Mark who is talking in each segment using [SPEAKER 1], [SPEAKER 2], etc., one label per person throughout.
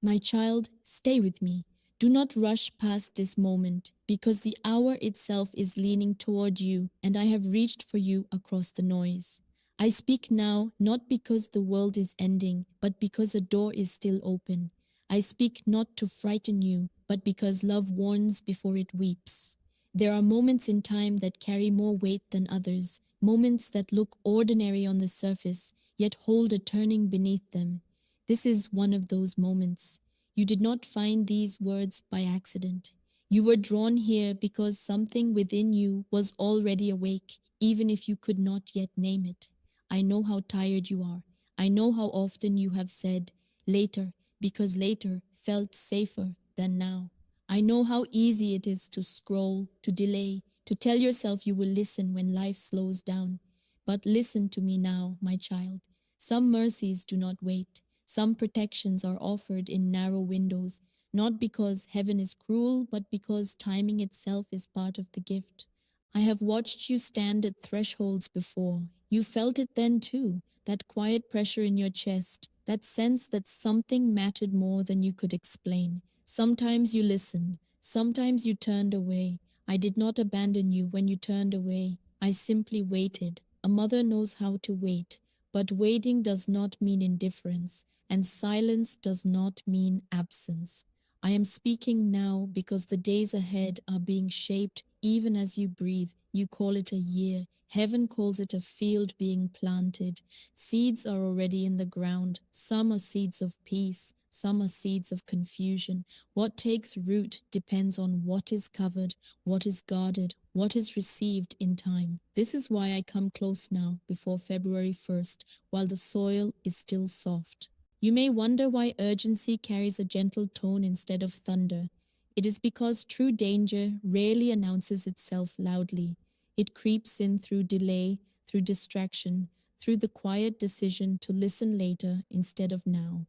[SPEAKER 1] My child, stay with me. Do not rush past this moment, because the hour itself is leaning toward you, and I have reached for you across the noise. I speak now not because the world is ending, but because a door is still open. I speak not to frighten you, but because love warns before it weeps. There are moments in time that carry more weight than others, moments that look ordinary on the surface, yet hold a turning beneath them. This is one of those moments. You did not find these words by accident. You were drawn here because something within you was already awake, even if you could not yet name it. I know how tired you are. I know how often you have said, later, because later felt safer than now. I know how easy it is to scroll, to delay, to tell yourself you will listen when life slows down. But listen to me now, my child. Some mercies do not wait. Some protections are offered in narrow windows, not because heaven is cruel, but because timing itself is part of the gift. I have watched you stand at thresholds before. You felt it then too, that quiet pressure in your chest, that sense that something mattered more than you could explain. Sometimes you listened, sometimes you turned away. I did not abandon you when you turned away. I simply waited. A mother knows how to wait, but waiting does not mean indifference, and silence does not mean absence. I am speaking now because the days ahead are being shaped even as you breathe. You call it a year. Heaven calls it a field being planted. Seeds are already in the ground. Some are seeds of peace, some are seeds of confusion. What takes root depends on what is covered, what is guarded, what is received in time. This is why I come close now, before February 1st, while the soil is still soft. You may wonder why urgency carries a gentle tone instead of thunder. It is because true danger rarely announces itself loudly. It creeps in through delay, through distraction, through the quiet decision to listen later instead of now.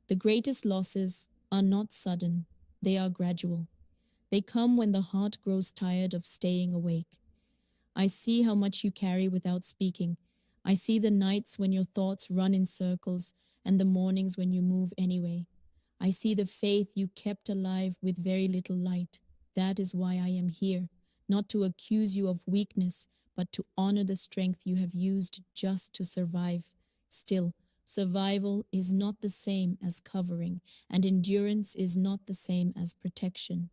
[SPEAKER 1] The greatest losses are not sudden, they are gradual. They come when the heart grows tired of staying awake. I see how much you carry without speaking. I see the nights when your thoughts run in circles and the mornings when you move anyway. I see the faith you kept alive with very little light. That is why I am here, not to accuse you of weakness, but to honor the strength you have used just to survive. Still, survival is not the same as covering, and endurance is not the same as protection.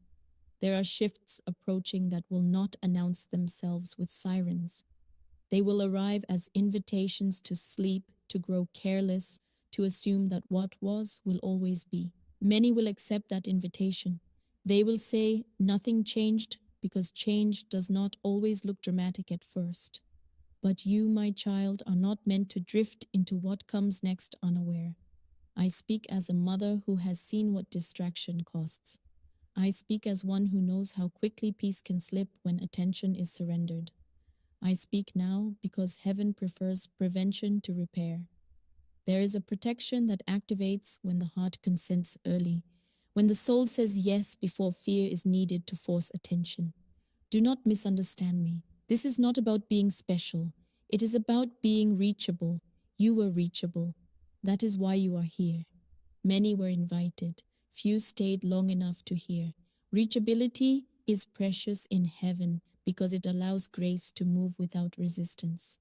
[SPEAKER 1] There are shifts approaching that will not announce themselves with sirens. They will arrive as invitations to sleep, to grow careless, to assume that what was will always be. Many will accept that invitation. They will say nothing changed because change does not always look dramatic at first. But you, my child, are not meant to drift into what comes next unaware. I speak as a mother who has seen what distraction costs. I speak as one who knows how quickly peace can slip when attention is surrendered. I speak now because heaven prefers prevention to repair. There is a protection that activates when the heart consents early, when the soul says yes before fear is needed to force attention. Do not misunderstand me. This is not about being special. It is about being reachable. You were reachable. That is why you are here. Many were invited. Few stayed long enough to hear. Reachability is precious in heaven because it allows grace to move without resistance.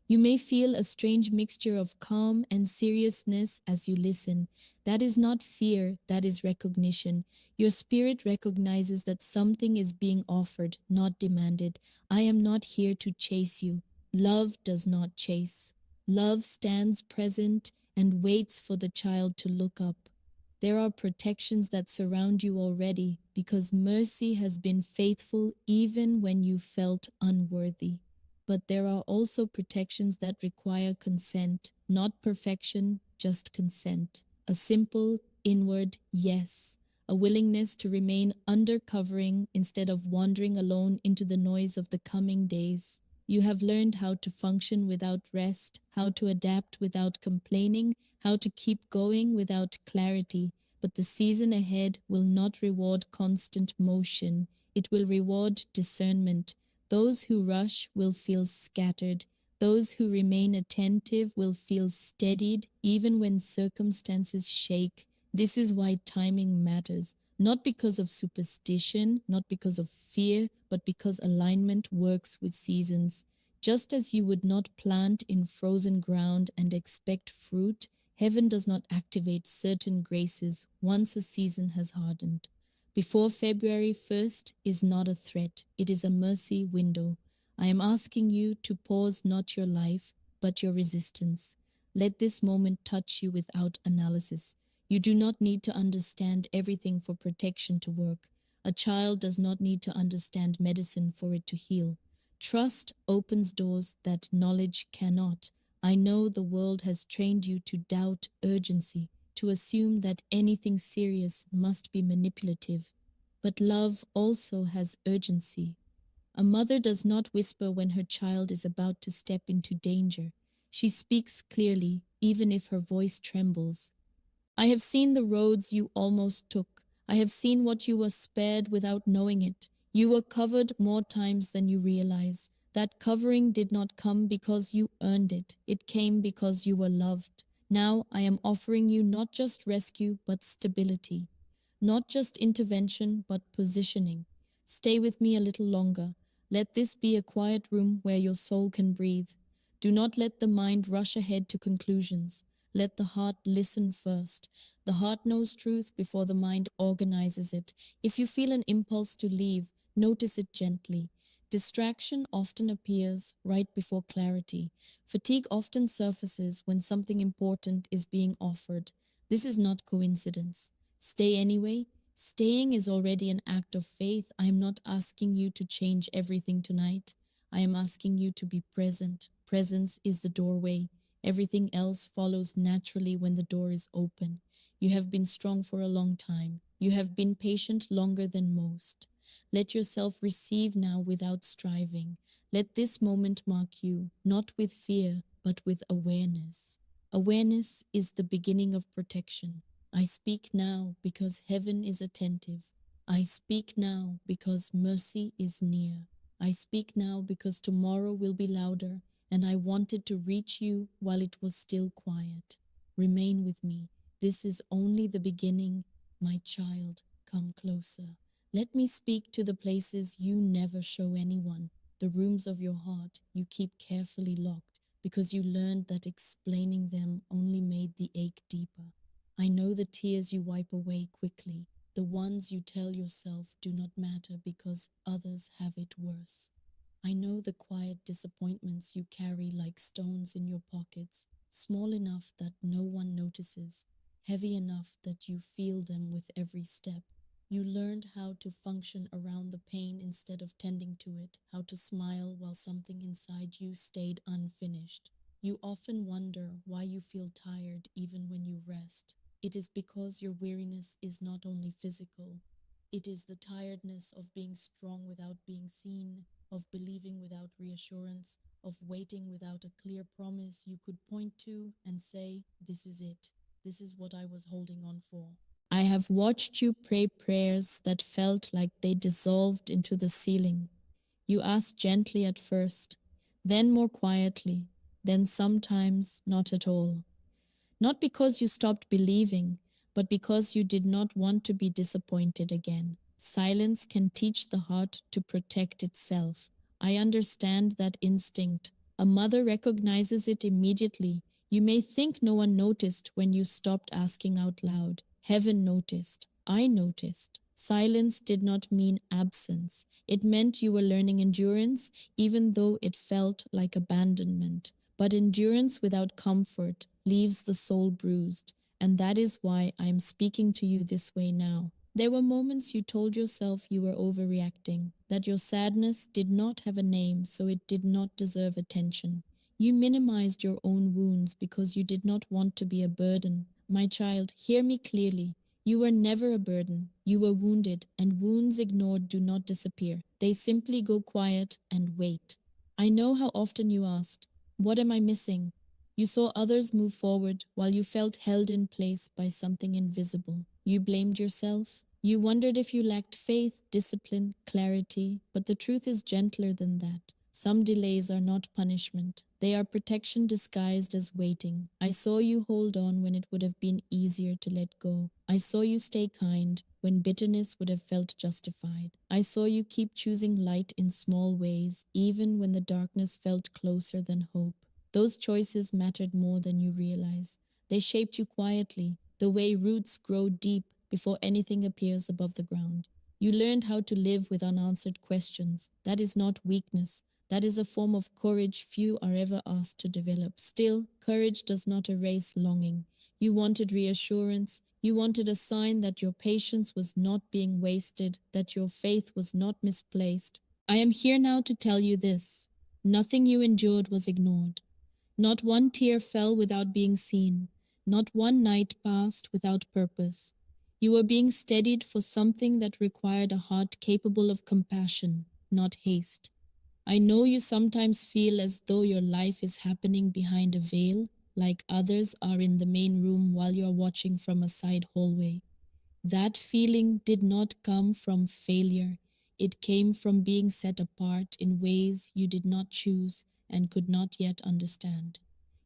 [SPEAKER 1] You may feel a strange mixture of calm and seriousness as you listen. That is not fear, that is recognition. Your spirit recognizes that something is being offered, not demanded. I am not here to chase you. Love does not chase. Love stands present and waits for the child to look up. There are protections that surround you already because mercy has been faithful even when you felt unworthy. But there are also protections that require consent, not perfection, just consent. A simple, inward yes, a willingness to remain under covering instead of wandering alone into the noise of the coming days. You have learned how to function without rest, how to adapt without complaining, how to keep going without clarity. But the season ahead will not reward constant motion. It will reward discernment. Those who rush will feel scattered. Those who remain attentive will feel steadied even when circumstances shake. This is why timing matters, not because of superstition, not because of fear, but because alignment works with seasons. Just as you would not plant in frozen ground and expect fruit, heaven does not activate certain graces once a season has hardened. Before February 1st is not a threat, it is a mercy window. I am asking you to pause not your life, but your resistance. Let this moment touch you without analysis. You do not need to understand everything for protection to work. A child does not need to understand medicine for it to heal. Trust opens doors that knowledge cannot. I know the world has trained you to doubt urgency, to assume that anything serious must be manipulative. But love also has urgency. A mother does not whisper when her child is about to step into danger. She speaks clearly, even if her voice trembles. I have seen the roads you almost took. I have seen what you were spared without knowing it. You were covered more times than you realize. That covering did not come because you earned it. It came because you were loved. Now I am offering you not just rescue, but stability. Not just intervention, but positioning. Stay with me a little longer. Let this be a quiet room where your soul can breathe. Do not let the mind rush ahead to conclusions. Let the heart listen first. The heart knows truth before the mind organizes it. If you feel an impulse to leave, notice it gently. Distraction often appears right before clarity. Fatigue often surfaces when something important is being offered. This is not coincidence. Stay anyway. Staying is already an act of faith. I am not asking you to change everything tonight. I am asking you to be present. Presence is the doorway. Everything else follows naturally when the door is open. You have been strong for a long time. You have been patient longer than most. Let yourself receive now without striving. Let this moment mark you, not with fear, but with awareness. Awareness is the beginning of protection. I speak now because heaven is attentive. I speak now because mercy is near. I speak now because tomorrow will be louder, and I wanted to reach you while it was still quiet. Remain with me. This is only the beginning. My child, come closer. Let me speak to the places you never show anyone, the rooms of your heart you keep carefully locked because you learned that explaining them only made the ache deeper. I know the tears you wipe away quickly, the ones you tell yourself do not matter because others have it worse. I know the quiet disappointments you carry like stones in your pockets, small enough that no one notices, heavy enough that you feel them with every step. You learned how to function around the pain instead of tending to it, how to smile while something inside you stayed unfinished. You often wonder why you feel tired even when you rest. It is because your weariness is not only physical, it is the tiredness of being strong without being seen, of believing without reassurance, of waiting without a clear promise you could point to and say, "This is it. This is what I was holding on for." I have watched you pray prayers that felt like they dissolved into the ceiling. You asked gently at first, then more quietly, then sometimes not at all. Not because you stopped believing, but because you did not want to be disappointed again. Silence can teach the heart to protect itself. I understand that instinct. A mother recognizes it immediately. You may think no one noticed when you stopped asking out loud. Heaven noticed. I noticed. Silence did not mean absence. It meant you were learning endurance, even though it felt like abandonment. But endurance without comfort leaves the soul bruised, and that is why I am speaking to you this way now. There were moments you told yourself you were overreacting, that your sadness did not have a name, so it did not deserve attention. You minimized your own wounds because you did not want to be a burden. My child, hear me clearly. You were never a burden. You were wounded, and wounds ignored do not disappear. They simply go quiet and wait. I know how often you asked, "What am I missing?" You saw others move forward while you felt held in place by something invisible. You blamed yourself. You wondered if you lacked faith, discipline, clarity, but the truth is gentler than that. Some delays are not punishment. They are protection disguised as waiting. I saw you hold on when it would have been easier to let go. I saw you stay kind when bitterness would have felt justified. I saw you keep choosing light in small ways, even when the darkness felt closer than hope. Those choices mattered more than you realize. They shaped you quietly, the way roots grow deep before anything appears above the ground. You learned how to live with unanswered questions. That is not weakness. That is a form of courage few are ever asked to develop. Still, courage does not erase longing. You wanted reassurance. You wanted a sign that your patience was not being wasted, that your faith was not misplaced. I am here now to tell you this. Nothing you endured was ignored. Not one tear fell without being seen. Not one night passed without purpose. You were being steadied for something that required a heart capable of compassion, not haste. I know you sometimes feel as though your life is happening behind a veil, like others are in the main room while you're watching from a side hallway. That feeling did not come from failure. It came from being set apart in ways you did not choose and could not yet understand.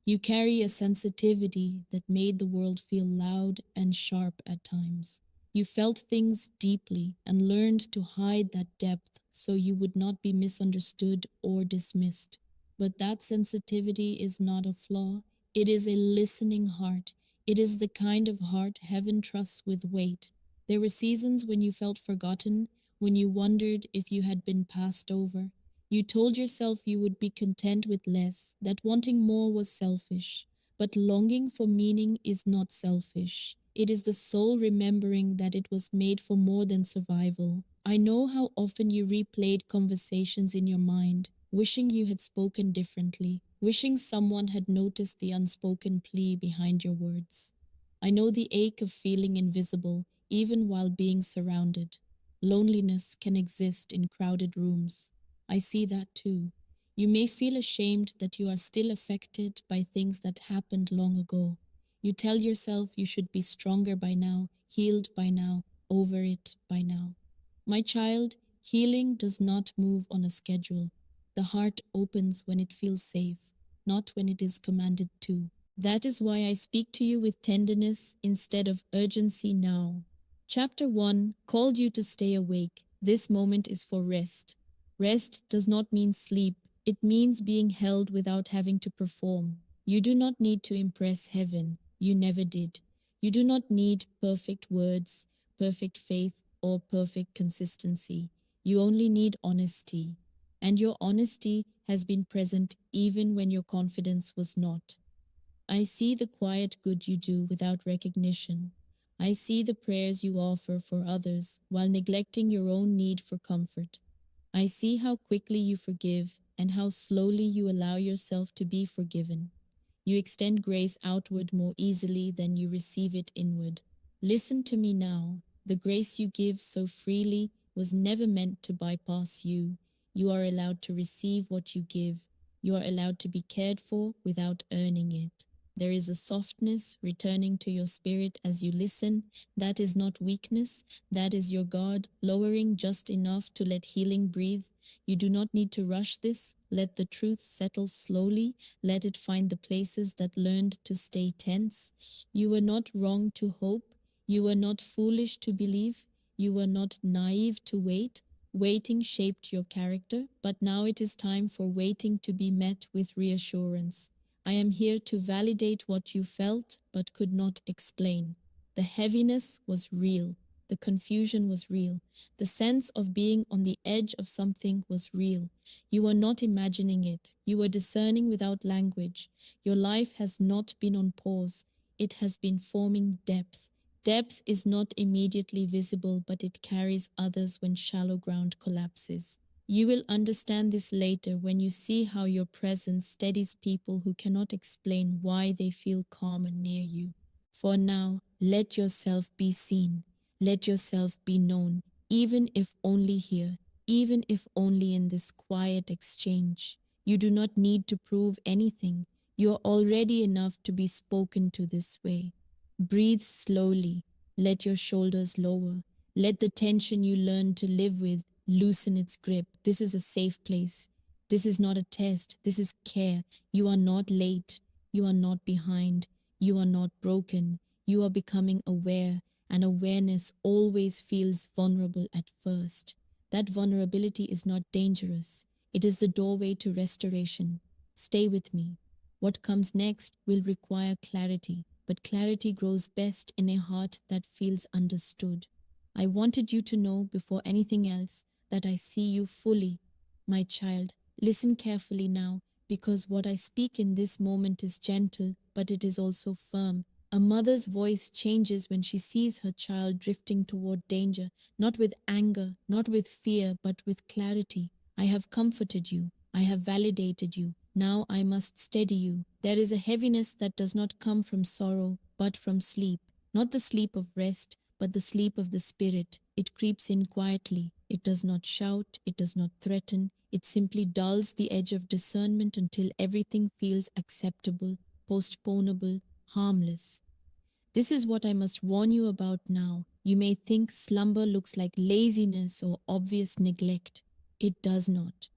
[SPEAKER 1] You carry a sensitivity that made the world feel loud and sharp at times. You felt things deeply and learned to hide that depth so you would not be misunderstood or dismissed. But that sensitivity is not a flaw, it is a listening heart. It is the kind of heart heaven trusts with weight. There were seasons when you felt forgotten, when you wondered if you had been passed over. You told yourself you would be content with less, that wanting more was selfish. But longing for meaning is not selfish. It is the soul remembering that it was made for more than survival. I know how often you replayed conversations in your mind, wishing you had spoken differently, wishing someone had noticed the unspoken plea behind your words. I know the ache of feeling invisible, even while being surrounded. Loneliness can exist in crowded rooms. I see that too. You may feel ashamed that you are still affected by things that happened long ago. You tell yourself you should be stronger by now, healed by now, over it by now. My child, healing does not move on a schedule. The heart opens when it feels safe, not when it is commanded to. That is why I speak to you with tenderness instead of urgency now. Chapter 1 called you to stay awake. This moment is for rest. Rest does not mean sleep, it means being held without having to perform. You do not need to impress heaven. You never did. You do not need perfect words, perfect faith, or perfect consistency. You only need honesty. And your honesty has been present even when your confidence was not. I see the quiet good you do without recognition. I see the prayers you offer for others while neglecting your own need for comfort. I see how quickly you forgive and how slowly you allow yourself to be forgiven. You extend grace outward more easily than you receive it inward. Listen to me now. The grace you give so freely was never meant to bypass you. You are allowed to receive what you give. You are allowed to be cared for without earning it. There is a softness returning to your spirit as you listen. That is not weakness. That is your God lowering just enough to let healing breathe. You do not need to rush this. Let the truth settle slowly. Let it find the places that learned to stay tense. You were not wrong to hope. You were not foolish to believe. You were not naive to wait. Waiting shaped your character, but now it is time for waiting to be met with reassurance. I am here to validate what you felt but could not explain. The heaviness was real. The confusion was real. The sense of being on the edge of something was real. You were not imagining it. You were discerning without language. Your life has not been on pause. It has been forming depth. Depth is not immediately visible, but it carries others when shallow ground collapses. You will understand this later when you see how your presence steadies people who cannot explain why they feel calm and near you. For now, let yourself be seen. Let yourself be known, even if only here, even if only in this quiet exchange. You do not need to prove anything. You are already enough to be spoken to this way. Breathe slowly. Let your shoulders lower. Let the tension you learn to live with loosen its grip. This is a safe place. This is not a test, this is care. You are not late, you are not behind, you are not broken, you are becoming aware, and awareness always feels vulnerable at first. That vulnerability is not dangerous, it is the doorway to restoration. Stay with me. What comes next will require clarity, but clarity grows best in a heart that feels understood. I wanted you to know before anything else that I see you fully, my child. Listen carefully now, because what I speak in this moment is gentle, but it is also firm. A mother's voice changes when she sees her child drifting toward danger, not with anger, not with fear, but with clarity. I have comforted you. I have validated you. Now I must steady you. There is a heaviness that does not come from sorrow, but from sleep. Not the sleep of rest, but the sleep of the spirit. It creeps in quietly. It does not shout. It does not threaten. It simply dulls the edge of discernment until everything feels acceptable, postponable, harmless. This is what I must warn you about now. You may think slumber looks like laziness or obvious neglect. It does not.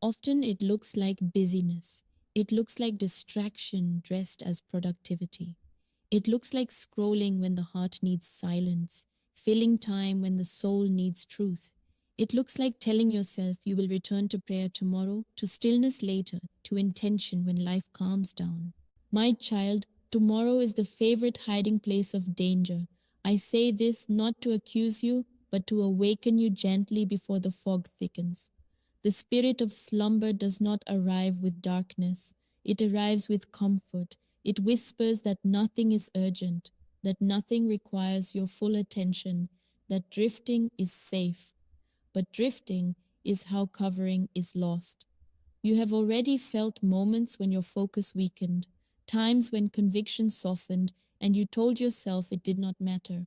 [SPEAKER 1] Often it looks like busyness. It looks like distraction dressed as productivity. It looks like scrolling when the heart needs silence, filling time when the soul needs truth. It looks like telling yourself you will return to prayer tomorrow, to stillness later, to intention when life calms down. My child, tomorrow is the favorite hiding place of danger. I say this not to accuse you, but to awaken you gently before the fog thickens. The spirit of slumber does not arrive with darkness, it arrives with comfort. It whispers that nothing is urgent, that nothing requires your full attention, that drifting is safe. But drifting is how covering is lost. You have already felt moments when your focus weakened, times when conviction softened, and you told yourself it did not matter.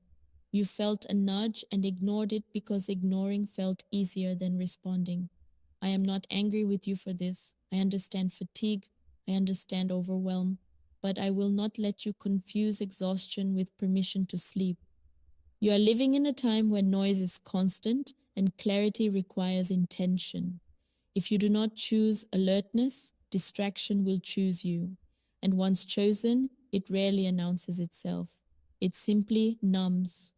[SPEAKER 1] You felt a nudge and ignored it because ignoring felt easier than responding. I am not angry with you for this. I understand fatigue. I understand overwhelm. But I will not let you confuse exhaustion with permission to sleep. You are living in a time where noise is constant and clarity requires intention. If you do not choose alertness, distraction will choose you. And once chosen, it rarely announces itself. It simply numbs.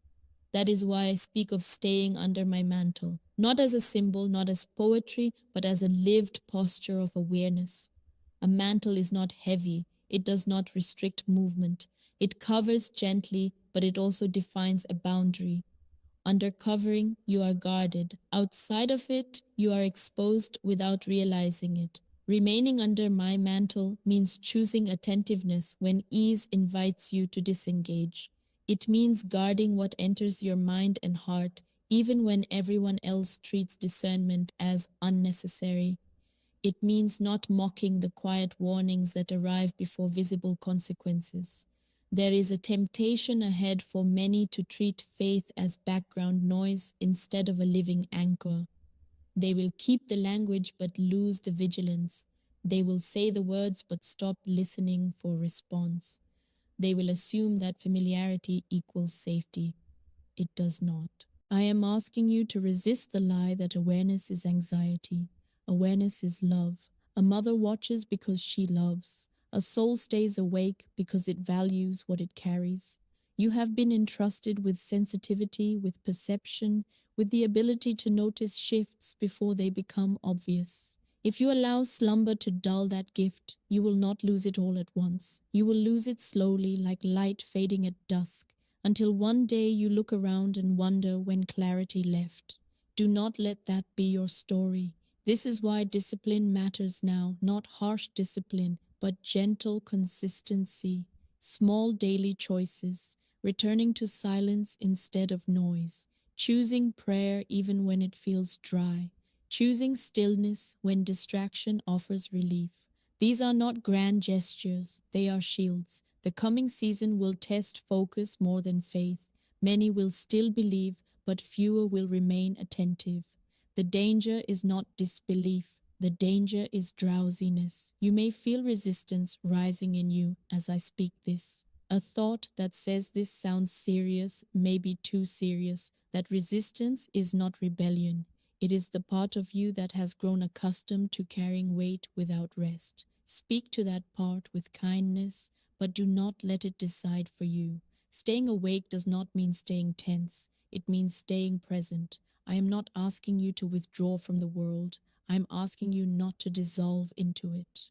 [SPEAKER 1] That is why I speak of staying under my mantle, not as a symbol, not as poetry, but as a lived posture of awareness. A mantle is not heavy, it does not restrict movement. It covers gently, but it also defines a boundary. Under covering, you are guarded. Outside of it, you are exposed without realizing it. Remaining under my mantle means choosing attentiveness when ease invites you to disengage. It means guarding what enters your mind and heart, even when everyone else treats discernment as unnecessary. It means not mocking the quiet warnings that arrive before visible consequences. There is a temptation ahead for many to treat faith as background noise instead of a living anchor. They will keep the language but lose the vigilance. They will say the words but stop listening for response. They will assume that familiarity equals safety. It does not. I am asking you to resist the lie that awareness is anxiety. Awareness is love. A mother watches because she loves. A soul stays awake because it values what it carries. You have been entrusted with sensitivity, with perception, with the ability to notice shifts before they become obvious. If you allow slumber to dull that gift, you will not lose it all at once. You will lose it slowly, like light fading at dusk, until one day you look around and wonder when clarity left. Do not let that be your story. This is why discipline matters now, not harsh discipline, but gentle consistency, small daily choices, returning to silence instead of noise, choosing prayer even when it feels dry, choosing stillness when distraction offers relief. These are not grand gestures, they are shields. The coming season will test focus more than faith. Many will still believe, but fewer will remain attentive. The danger is not disbelief. The danger is drowsiness. You may feel resistance rising in you as I speak this. A thought that says this sounds serious may be too serious, that resistance is not rebellion. It is the part of you that has grown accustomed to carrying weight without rest. Speak to that part with kindness, but do not let it decide for you. Staying awake does not mean staying tense, it means staying present. I am not asking you to withdraw from the world, I am asking you not to dissolve into it.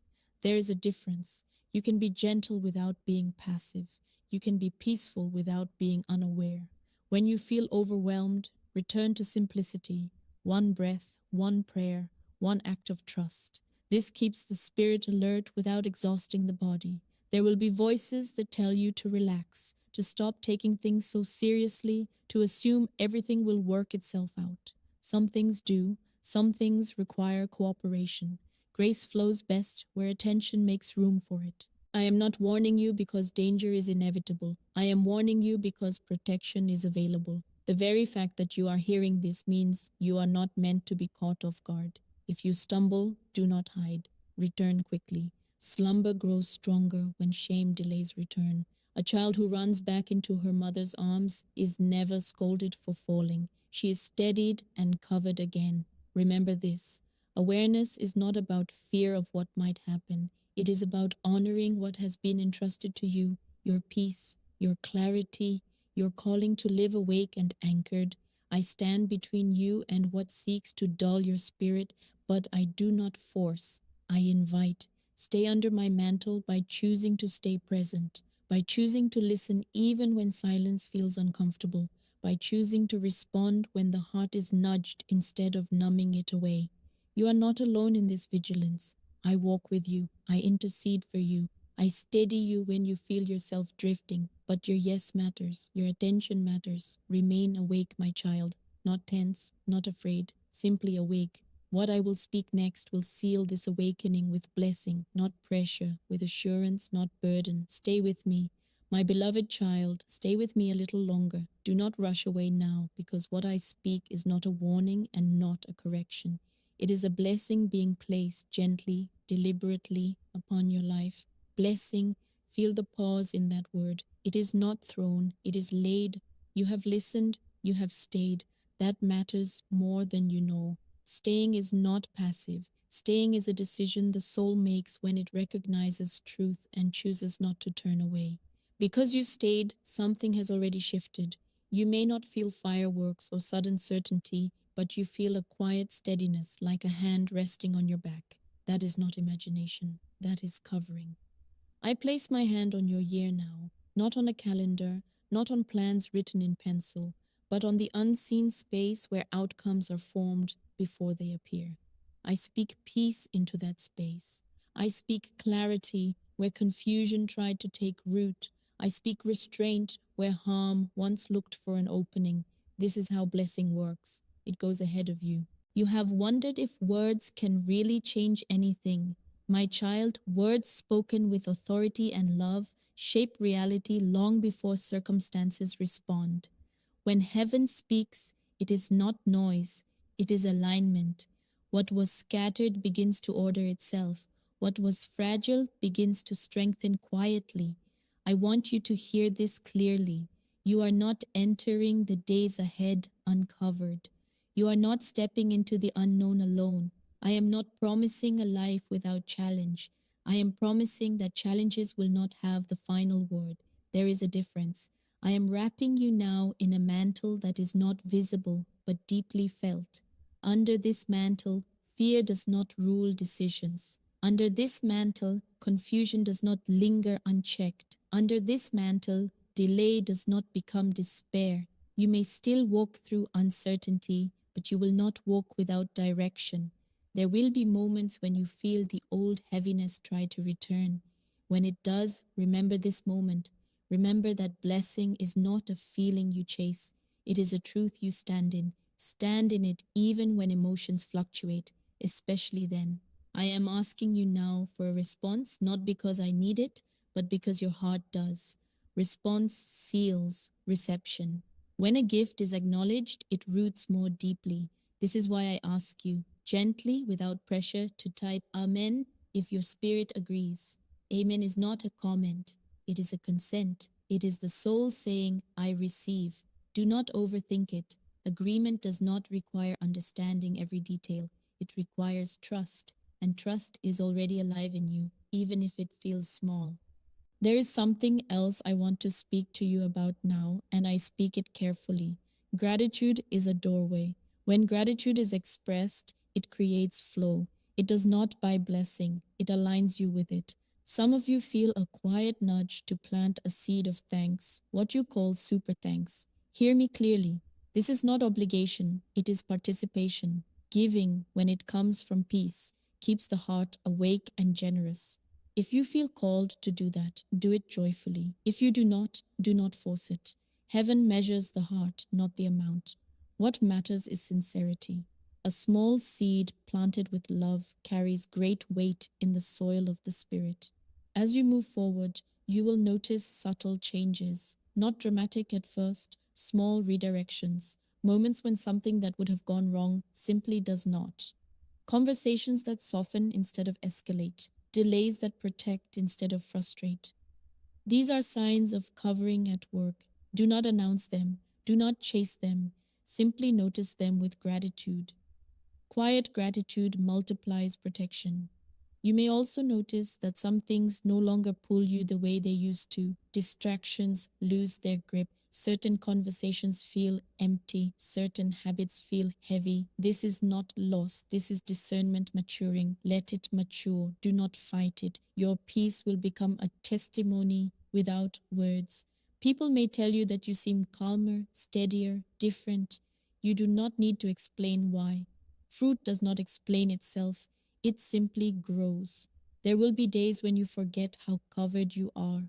[SPEAKER 1] There is a difference. You can be gentle without being passive. You can be peaceful without being unaware. When you feel overwhelmed, return to simplicity. One breath, one prayer, one act of trust. This keeps the spirit alert without exhausting the body. There will be voices that tell you to relax, to stop taking things so seriously, to assume everything will work itself out. Some things do, some things require cooperation. Grace flows best where attention makes room for it. I am not warning you because danger is inevitable. I am warning you because protection is available. The very fact that you are hearing this means you are not meant to be caught off guard. If you stumble, do not hide. Return quickly. Slumber grows stronger when shame delays return. A child who runs back into her mother's arms is never scolded for falling. She is steadied and covered again. Remember this. Awareness is not about fear of what might happen. It is about honoring what has been entrusted to you, your peace, your clarity, your calling to live awake and anchored. I stand between you and what seeks to dull your spirit, but I do not force. I invite. Stay under my mantle by choosing to stay present, by choosing to listen even when silence feels uncomfortable, by choosing to respond when the heart is nudged instead of numbing it away. You are not alone in this vigilance. I walk with you. I intercede for you. I steady you when you feel yourself drifting, but your yes matters, your attention matters. Remain awake, my child, not tense, not afraid, simply awake. What I will speak next will seal this awakening with blessing, not pressure, with assurance, not burden. Stay with me. My beloved child, stay with me a little longer. Do not rush away now, because what I speak is not a warning and not a correction. It is a blessing being placed gently, deliberately upon your life. Blessing, feel the pause in that word. It is not thrown, it is laid. You have listened, you have stayed. That matters more than you know. Staying is not passive. Staying is a decision the soul makes when it recognizes truth and chooses not to turn away. Because you stayed, something has already shifted. You may not feel fireworks or sudden certainty, but you feel a quiet steadiness like a hand resting on your back. That is not imagination, that is covering. I place my hand on your year now, not on a calendar, not on plans written in pencil, but on the unseen space where outcomes are formed before they appear. I speak peace into that space. I speak clarity where confusion tried to take root. I speak restraint where harm once looked for an opening. This is how blessing works. It goes ahead of you. You have wondered if words can really change anything. My child, words spoken with authority and love shape reality long before circumstances respond. When heaven speaks, it is not noise, it is alignment. What was scattered begins to order itself. What was fragile begins to strengthen quietly. I want you to hear this clearly. You are not entering the days ahead uncovered. You are not stepping into the unknown alone. I am not promising a life without challenge. I am promising that challenges will not have the final word. There is a difference. I am wrapping you now in a mantle that is not visible but deeply felt. Under this mantle, fear does not rule decisions. Under this mantle, confusion does not linger unchecked. Under this mantle, delay does not become despair. You may still walk through uncertainty, but you will not walk without direction. There will be moments when you feel the old heaviness try to return. When it does, remember this moment. Remember that blessing is not a feeling you chase. It is a truth you stand in. Stand in it even when emotions fluctuate, especially then. I am asking you now for a response, not because I need it, but because your heart does. Response seals reception. When a gift is acknowledged, it roots more deeply. This is why I ask you, gently, without pressure, to type Amen if your spirit agrees. Amen is not a comment, it is a consent. It is the soul saying, I receive. Do not overthink it. Agreement does not require understanding every detail, it requires trust, and trust is already alive in you, even if it feels small. There is something else I want to speak to you about now, and I speak it carefully. Gratitude is a doorway. When gratitude is expressed, it creates flow. It does not buy blessing, it aligns you with it. Some of you feel a quiet nudge to plant a seed of thanks, what you call super thanks. Hear me clearly. This is not obligation, it is participation. Giving, when it comes from peace, keeps the heart awake and generous. If you feel called to do that, do it joyfully. If you do not force it. Heaven measures the heart, not the amount. What matters is sincerity. A small seed planted with love carries great weight in the soil of the Spirit. As you move forward, you will notice subtle changes, not dramatic at first, small redirections, moments when something that would have gone wrong simply does not. Conversations that soften instead of escalate, delays that protect instead of frustrate. These are signs of covering at work. Do not announce them, do not chase them, simply notice them with gratitude. Quiet gratitude multiplies protection. You may also notice that some things no longer pull you the way they used to. Distractions lose their grip. Certain conversations feel empty. Certain habits feel heavy. This is not loss. This is discernment maturing. Let it mature. Do not fight it. Your peace will become a testimony without words. People may tell you that you seem calmer, steadier, different. You do not need to explain why. Fruit does not explain itself, it simply grows. There will be days when you forget how covered you are.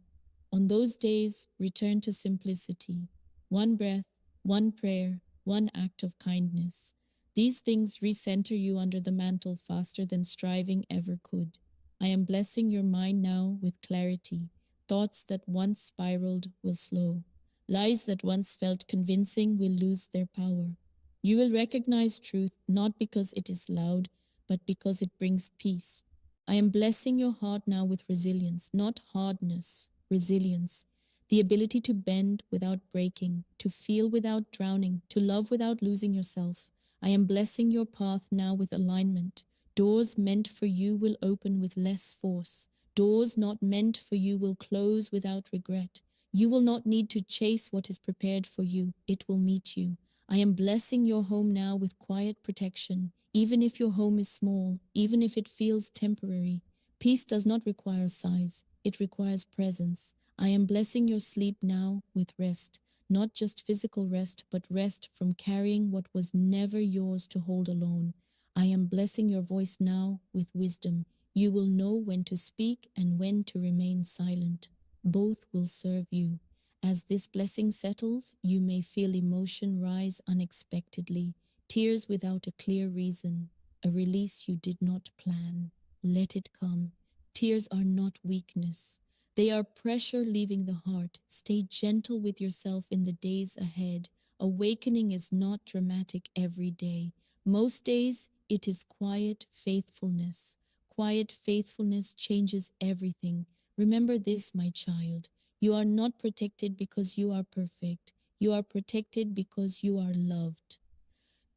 [SPEAKER 1] On those days, return to simplicity. One breath, one prayer, one act of kindness. These things recenter you under the mantle faster than striving ever could. I am blessing your mind now with clarity. Thoughts that once spiraled will slow. Lies that once felt convincing will lose their power. You will recognize truth not because it is loud, but because it brings peace. I am blessing your heart now with resilience, not hardness, resilience. The ability to bend without breaking, to feel without drowning, to love without losing yourself. I am blessing your path now with alignment. Doors meant for you will open with less force. Doors not meant for you will close without regret. You will not need to chase what is prepared for you. It will meet you. I am blessing your home now with quiet protection, even if your home is small, even if it feels temporary. Peace does not require size, it requires presence. I am blessing your sleep now with rest, not just physical rest, but rest from carrying what was never yours to hold alone. I am blessing your voice now with wisdom. You will know when to speak and when to remain silent. Both will serve you. As this blessing settles, you may feel emotion rise unexpectedly, tears without a clear reason, a release you did not plan. Let it come. Tears are not weakness. They are pressure leaving the heart. Stay gentle with yourself in the days ahead. Awakening is not dramatic every day. Most days, it is quiet faithfulness. Quiet faithfulness changes everything. Remember this, my child. You are not protected because you are perfect. You are protected because you are loved.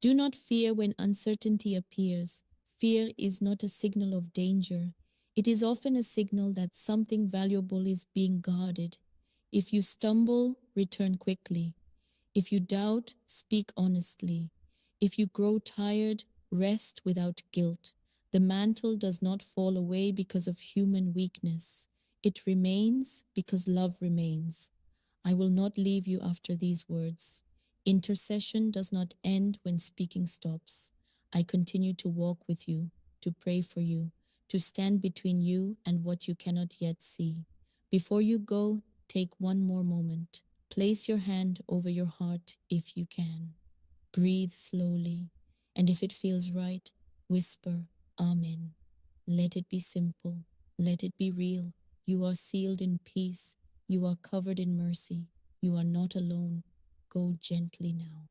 [SPEAKER 1] Do not fear when uncertainty appears. Fear is not a signal of danger. It is often a signal that something valuable is being guarded. If you stumble, return quickly. If you doubt, speak honestly. If you grow tired, rest without guilt. The mantle does not fall away because of human weakness. It remains because love remains. I will not leave you after these words. Intercession does not end when speaking stops. I continue to walk with you, to pray for you, to stand between you and what you cannot yet see. Before you go, take one more moment. Place your hand over your heart if you can. Breathe slowly, and if it feels right, whisper, Amen. Let it be simple. Let it be real. You are sealed in peace. You are covered in mercy. You are not alone. Go gently now.